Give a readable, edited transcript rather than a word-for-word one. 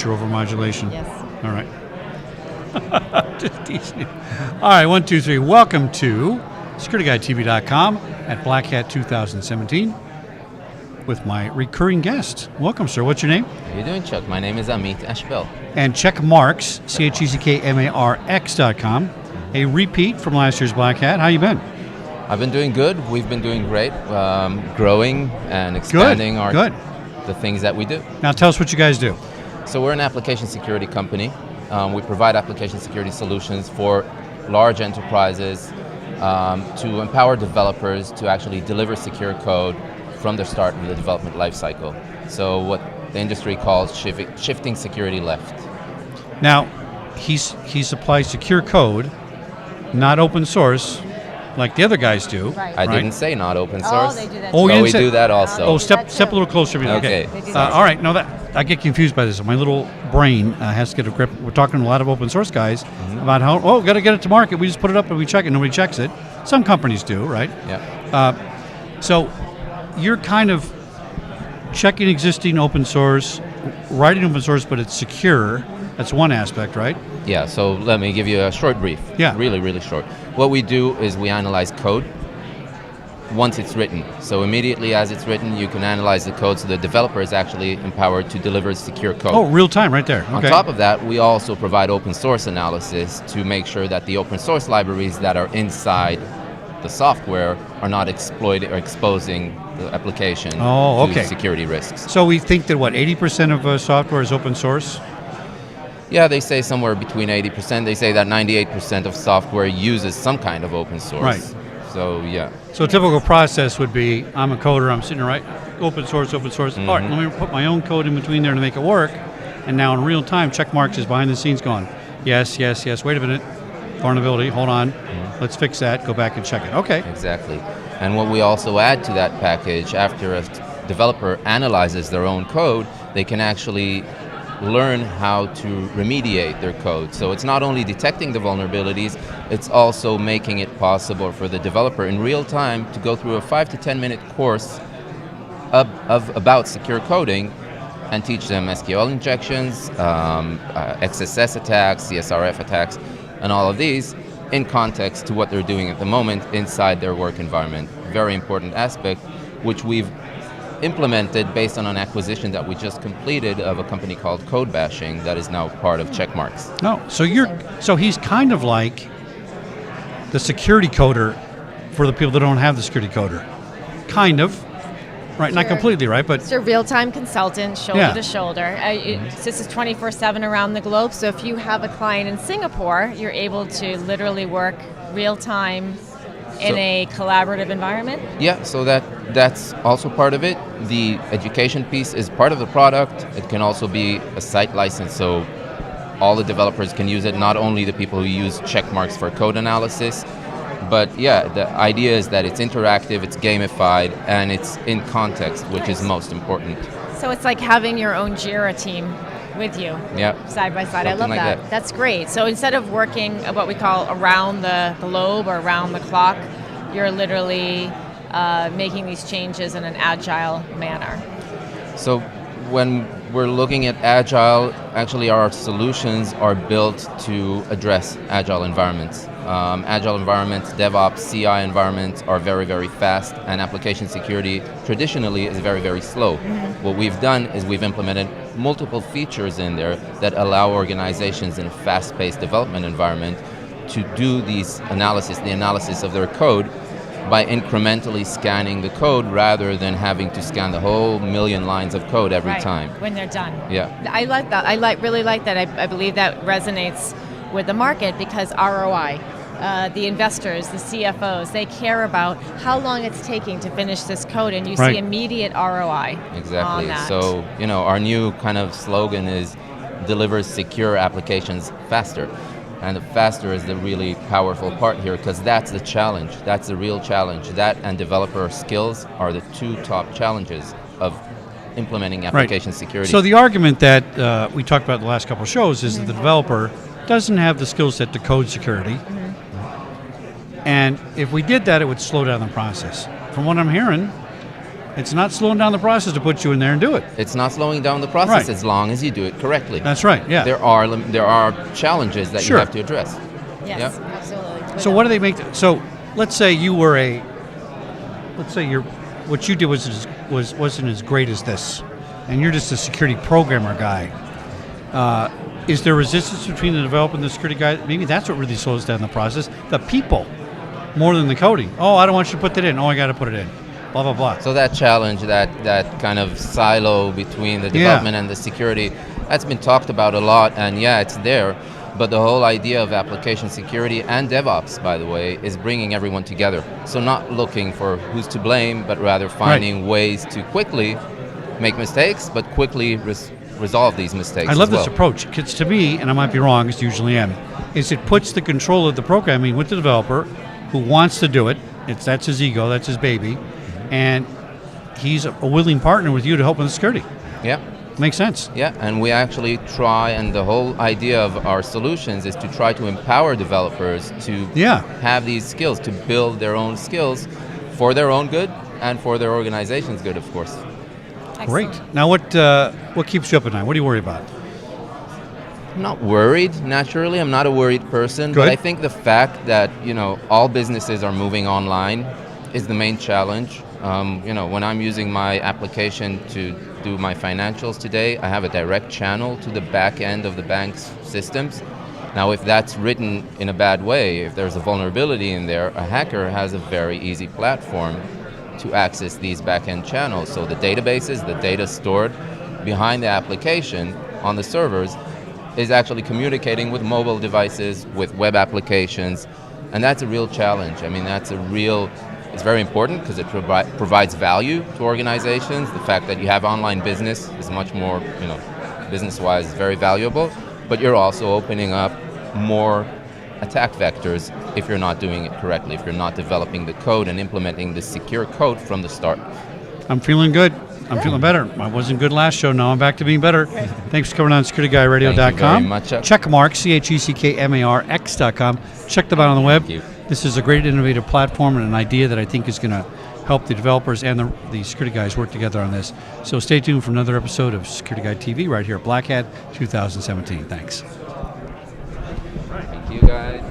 temperature overmodulation. Yes. All right. Just teasing you. All right, 1, 2, 3. Welcome to SecurityGuideTV.com at Black Hat 2017 with my recurring guest. Welcome, sir. What's your name? How you doing, Chuck? My name is Amit Ashbel. And Checkmarx, CheckMarx.com. A repeat from last year's Black Hat. How you been? I've been doing good. We've been doing great, growing and expanding the things that we do. Now tell us what you guys do. So we're an application security company. We provide application security solutions for large enterprises to empower developers to actually deliver secure code from the start of the development lifecycle. So what the industry calls shifting security left. Now, he supplies secure code, not open source, like the other guys do. Right. I didn't say not open source. Oh, they do that. Oh, but you we didn't do that also. Oh, step a little closer. Okay. All right. No, that I get confused by this. My little brain has to get a grip. We're talking to a lot of open source guys about how got to get it to market. We just put it up and we check it. Nobody checks it. Some companies do, right? Yeah. So you're kind of checking existing open source, writing open source, but it's secure. That's one aspect, right? Yeah, so let me give you a short brief. Yeah. Really, really short. What we do is we analyze code once it's written. So immediately as it's written, you can analyze the code so the developer is actually empowered to deliver secure code. Oh, real time right there. Okay. On top of that, we also provide open source analysis to make sure that the open source libraries that are inside the software are not exploiting or exposing the application to security risks. So we think that 80% of software is open source? Yeah, they say somewhere between 80%. They say that 98% of software uses some kind of open source. Right. So, yeah. So a typical process would be, I'm a coder, I'm sitting right, open source. All right, let me put my own code in between there to make it work. And now in real time, Checkmarx is behind the scenes going, yes, wait a minute, vulnerability, hold on, let's fix that, go back and check it. Okay. Exactly. And what we also add to that package, after a developer analyzes their own code, they can actually learn how to remediate their code. So it's not only detecting the vulnerabilities, it's also making it possible for the developer in real time to go through a 5 to 10 minute course about secure coding and teach them SQL injections, XSS attacks, CSRF attacks, and all of these in context to what they're doing at the moment inside their work environment. Very important aspect, which we've implemented based on an acquisition that we just completed of a company called Code Bashing that is now part of Checkmarx. No, so he's kind of like the security coder for the people that don't have the security coder. Kind of. Right, not completely, right? But it's a real-time consultant, shoulder to shoulder. This is 24/7 around the globe, so if you have a client in Singapore, you're able to literally work real-time in a collaborative environment? Yeah, so that's also part of it. The education piece is part of the product. It can also be a site license, so all the developers can use it, not only the people who use Checkmarx for code analysis. But yeah, the idea is that it's interactive, it's gamified, and it's in context, which is most important. So it's like having your own JIRA team with you, side by side. I love that. That's great. So instead of working what we call around the globe or around the clock, you're literally making these changes in an agile manner. So when we're looking at agile, actually our solutions are built to address agile environments. Agile environments, DevOps, CI environments are very, very fast, and application security traditionally is very, very slow. What we've done is we've implemented multiple features in there that allow organizations in a fast-paced development environment to do the analysis of their code by incrementally scanning the code rather than having to scan the whole million lines of code every time. When they're done. Yeah. I like that. Really like that. I believe that resonates with the market because ROI, the investors, the CFOs, they care about how long it's taking to finish this code, and you see immediate ROI. Exactly. On that. So, our new kind of slogan is deliver secure applications faster. And the faster is the really powerful part here, because that's the challenge. That's the real challenge. That and developer skills are the two top challenges of implementing application security. So the argument that we talked about in the last couple of shows is that the developer doesn't have the skill set to code security. And if we did that, it would slow down the process. From what I'm hearing, It's not slowing down the process to put you in there and do it. It's not slowing down the process as long as you do it correctly. That's right, yeah. There are challenges that you have to address. Yes, absolutely. So what do they make? So let's say you were what you did wasn't as great as this, and you're just a security programmer guy. Is there resistance between the developer and the security guy? Maybe that's what really slows down the process. The people, more than the coding. Oh, I don't want you to put that in. Oh, I got to put it in. Blah, blah, blah. So that challenge, that kind of silo between the development and the security, that's been talked about a lot, and it's there. But the whole idea of application security and DevOps, by the way, is bringing everyone together. So not looking for who's to blame, but rather finding ways to quickly make mistakes, but quickly resolve these mistakes. I love this approach, because to me, and I might be wrong, as usually am, is it puts the control of the programming with the developer who wants to do it. That's his ego, that's his baby, and he's a willing partner with you to help with the security. Yeah. Makes sense. Yeah, and we actually try, and the whole idea of our solutions is to try to empower developers to have these skills, to build their own skills for their own good and for their organization's good, of course. Excellent. Great. Now, what keeps you up at night? What do you worry about? I'm not worried, naturally. I'm not a worried person. But I think the fact that, all businesses are moving online is the main challenge. When I'm using my application to do my financials today, I have a direct channel to the back end of the bank's systems. Now, if that's written in a bad way, if there's a vulnerability in there, a hacker has a very easy platform to access these back-end channels. So the databases, the data stored behind the application on the servers is actually communicating with mobile devices, with web applications, and that's a real challenge. I mean, it's very important because it provides value to organizations. The fact that you have online business is much more, business-wise very valuable, but you're also opening up more attack vectors if you're not doing it correctly, if you're not developing the code and implementing the secure code from the start. I'm feeling good. I'm feeling better. I wasn't good last show. Now I'm back to being better. Thanks for coming on SecurityGuyRadio.com. Thank you very much. Checkmarx, CheckMarx.com. Check them out on the web. Thank you. This is a great innovative platform and an idea that I think is going to help the developers and the security guys work together on this. So stay tuned for another episode of Security Guy TV right here at Black Hat 2017. Thanks. Thank you, guys.